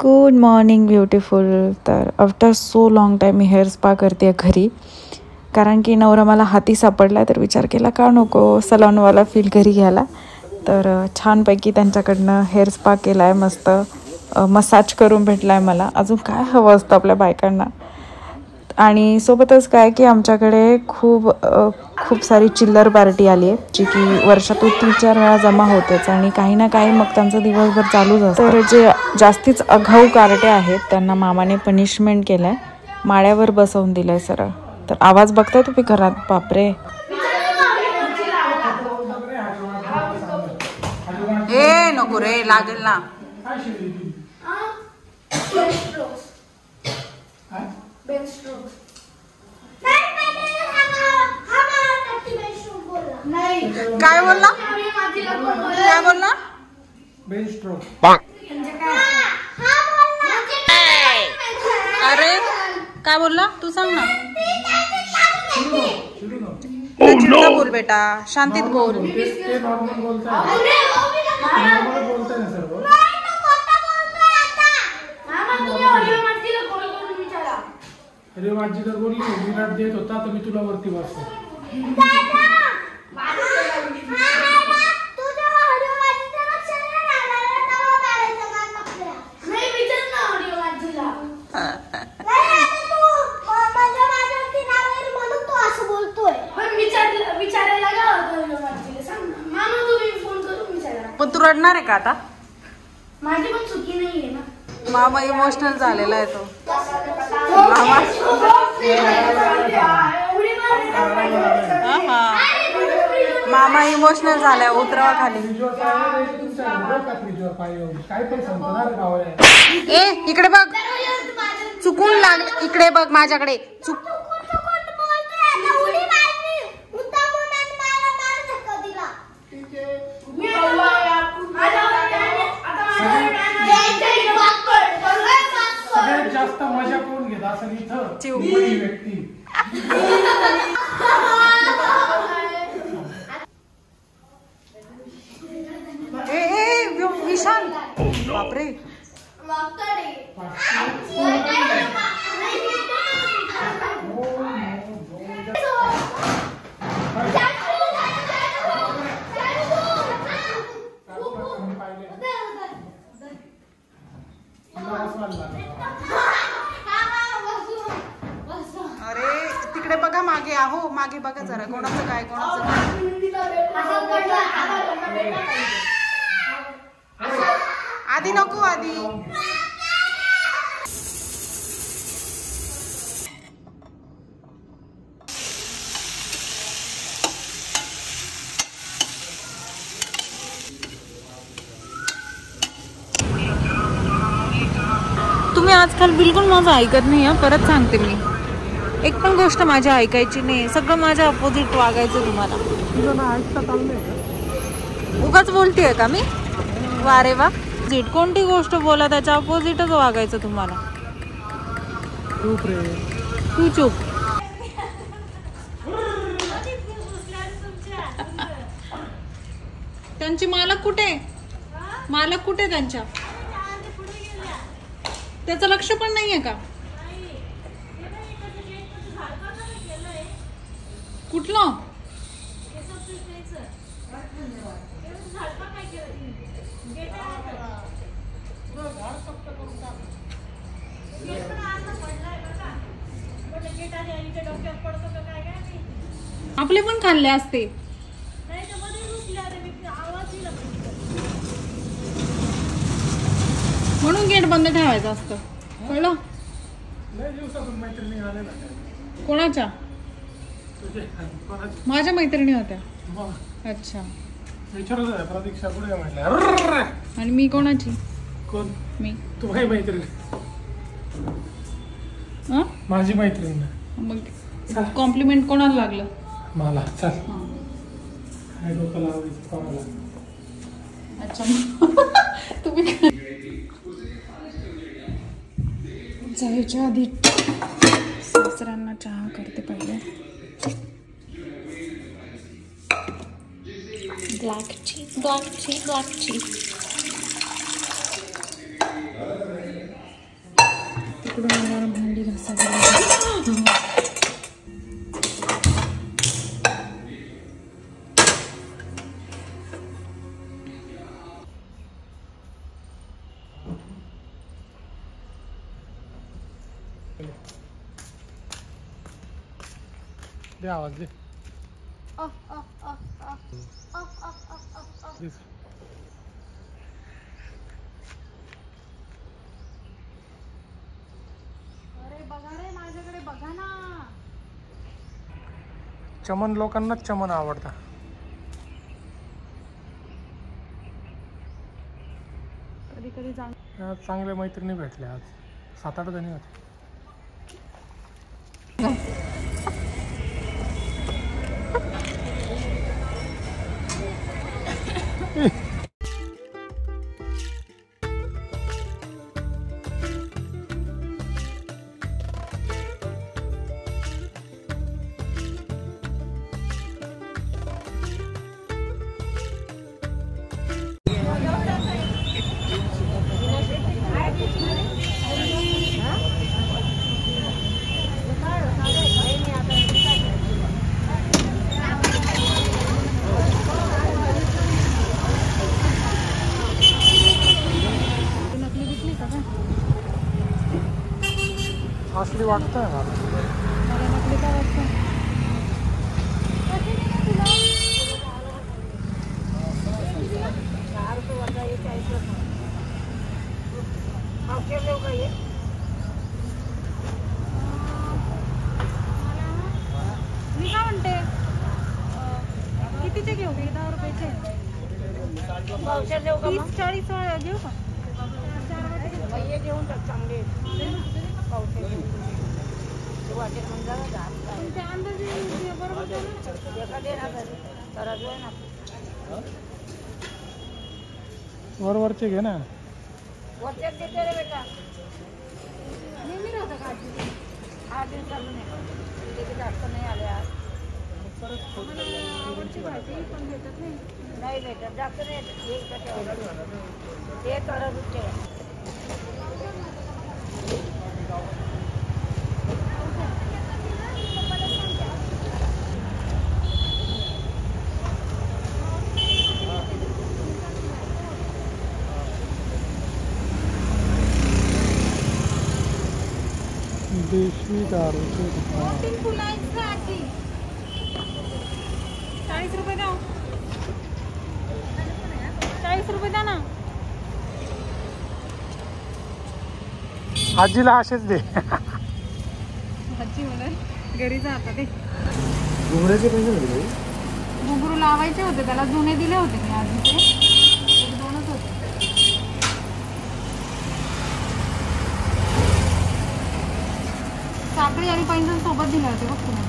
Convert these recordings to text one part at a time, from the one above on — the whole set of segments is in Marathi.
Good morning beautiful. तर आफ्टर सो लॉंग टाईम मी हेअर स्पा करते घरी, कारण की नवरा मला हाती सापडला. तर विचार केला का नको सलॉनवाला फील घरी घ्यायला. तर छानपैकी त्यांच्याकडनं हेअर स्पा केला आहे, मस्त मसाज करून भेटला आहे मला. अजून काय हवं असतं आपल्या बायकांना. आणि सोबतच काय की आमच्याकडे खूप सारी चिल्लर पार्टी आली आहे, जी की वर्षातून 3-4 वेळा जमा होतेच. आणि काही ना काही मग त्यांचं दिवसभर चालूच असतं. तर जे जास्तीच आगाऊ कार्टे आहेत त्यांना मामाने पनिशमेंट केलं आहे, माळ्यावर बसवून दिलं आहे सरळ. तर आवाज बघताय तुम्ही घरात, बापरे. ए नको रे, लागेल ना. काय बोलला, काय बोलला. अरे काय बोलला तू, सांग ना. बोल बेटा, शांतीत बोल. अरे माझी तर बोलली विराट देत होता तर मी तुला वरती बसतो. पण तू रडणार आहे का आता. माझी पण चुकी नाहीये ना. मामा इमोशनल झालेला आहे तो. मामा इमोशनल झालाय, उतरवा खाली. ए इकडे बघ, चुकून लागलं. इकडे बघ माझ्याकडे. सगळ्यात जास्त मजा करून घेत असं इथं व्यक्ती. विशाल, बापरे. अरे तिकडे बघा मागे, आहो मागे बघा जरा, कोणाचं काय कोणाचं काय. आधी नको, आधी. तुम्ही आजकाल बिलकुल माझं ऐकत नाही. परत सांगते मी, एक पण गोष्ट माझी ऐकायची नाही. सगळं माझ्या अपोजिट वागायचं तुम्हाला. उगाच बोलतेय का मी. वा रे वा. कोणती गोष्ट बोला त्याच्या अपोजिटच वागायचं तुम्हाला. तू चूप. त्यांची मालक कुठे, मालक कुठे त्यांच्या. त्याचं लक्ष पण नाहीये का. कुठलं. आपले पण खाल्ले असते. म्हणून गेट बंद ठेवायचं असतं, कळलं. कोणाच्या. माझ्या मैत्रिणी होत्या. अच्छा. आणि मी कोणाची. कोण. मी. तू माझी मैत्रीण. माझी मैत्रीण. मग कॉम्प्लिमेंट कोणाला लागलं. मला. चल डोकं लावायचं. अच्छा. तुम्ही जायच्या आधी सासऱ्यांना चहा करते पहिले. Black tea, black tea, black tea. दे आवाज दे. अरे बघा रे माझ्याकडे बघा ना. चमन लोकांनाच चमन आवडतं. कधी कधी चांगल्या मैत्रिणी भेटल्या आज 7-8 जणी होत्या. असली वाटतंय मला. मला नकली का वाटतं. मी काय म्हणते कितीचे घेऊ? 10 रुपयाचे 30-40 घेऊ का? घेऊन टाक चांगले. वरवरचे घे ना. वरच्यात देते रे बेटा. नेहमी राहतं का 8 दिवसांनी जास्त नाही आले आज. आवडची भाजी पण भेटत नाही. नाही भेटत जास्त नाही. हे करत होते. देशी दारूचे 2-3 फुलांची आजी 40 रुपये द्या. 40 रुपये द्या ना. आजीला असेच दे. आजी मला घरी जातात ते घुमऱ्याचे पैसे होते. घुंगरू लावायचे होते त्याला. जुने दिले होते मी आजीचे. 1-2च होते. साखळी आणि पैंजण सोबत दिले होते बघ तुम्ही.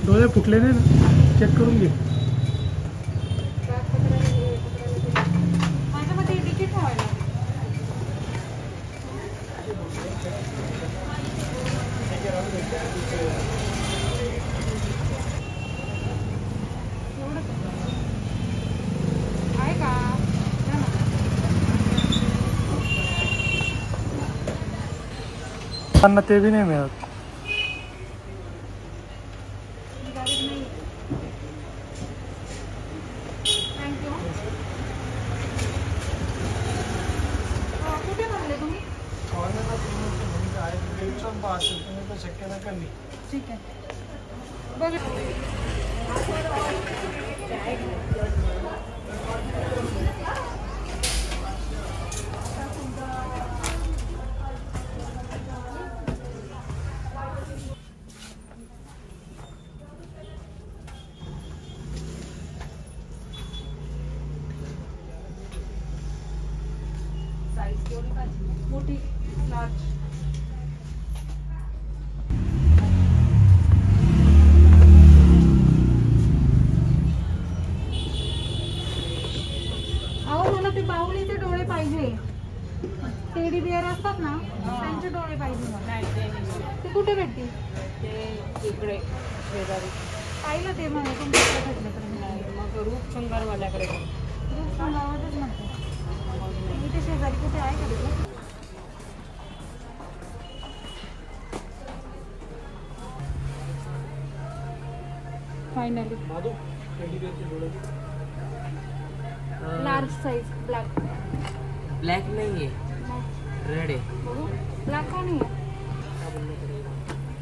डोळे फुटले नाही ना. चेक करून घे. माझ्यामध्ये तिकीट ठेवायला. आहे का? त्यांना ते बी नाही मिळत. लंबा असेल तुम्ही तर शक्यता कमी. ठीक आहे बघ. मोठी लार्ज. अहो मला ते बाहुलीचे डोळे पाहिजे. टेडी बिअर असतात ना त्यांचे डोळे पाहिजे मला. ते कुठे भेटतील? ते इकडे शेजारी पाहिलं ते मला तुमच्याकडे भेटलं तर मग रूपशृंगारवाल्याकडे गावातच म्हणते. इथे शेजारी कुठे आहे का तुझं? Finally large size black. Black नाहीये, रेड आहे. बघू ब्लॅक का नाही आहे?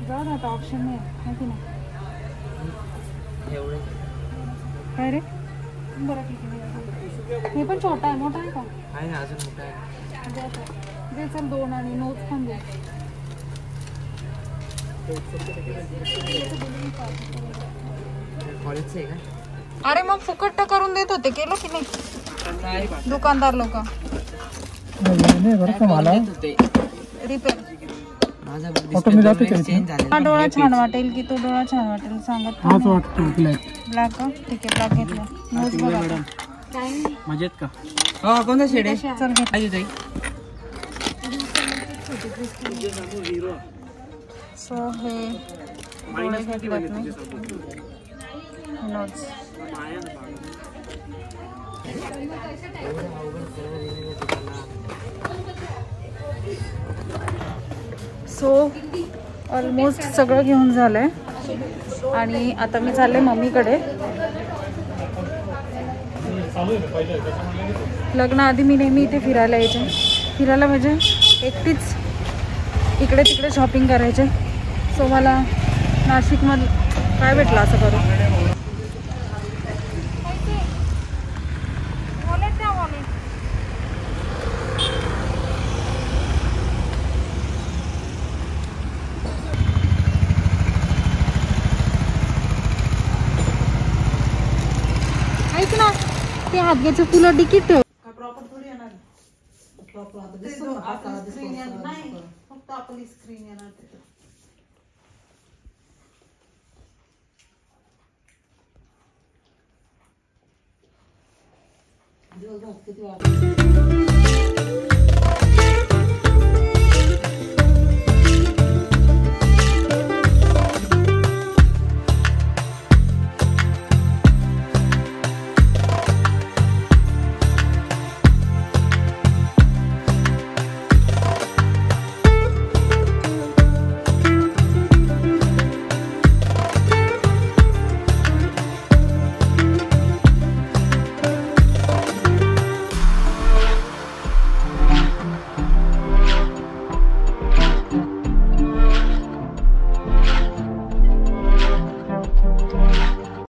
जाऊ ना आता ऑप्शन नाही आहे माहिती ना. एवढे काय रे? बरं ठीक आहे. हे पण छोटा आहे, मोठा आहे का? आहे ना अजून मोठा आहे. दे चल 2 आणि नोट पण दे. कॉलेजचं आहे का? अरे मग फुकट करून देत होते, केलं की नाही दुकानदार लोक? बरं का मला रिपेअर. माझा चेंज झाला. हा डोळा छान वाटेल की तो डोळा छान वाटेल सांगत. हाच वाटतो ब्लॅक. ब्लॅक का? ठीक आहे ब्लॅक घेतला. नोज बघा काय मजेत का? हो कोणता शेड आहे? चल घे. पाहिजे ताई. सो हे डोळे घेतलेत मी. नोज सो ऑलमोस्ट सगळं घेऊन झालंय आणि आता मी चालले मम्मीकडे. लग्नाआधी मी नेहमी इथे फिरायला यायचे. फिरायला म्हणजे एकटीच इकडे तिकडे शॉपिंग करायचे. सो मला नाशिकमध्ये काय भेटलं असं करू. ऐक ना ते हातग्याचं फुलं डिकीट ठेव. प्रॉपर थोडी येणार. प्रॉपर नाही फक्त आपली स्क्रीन येणार त्याच्यात. दिवसभर किती वाजता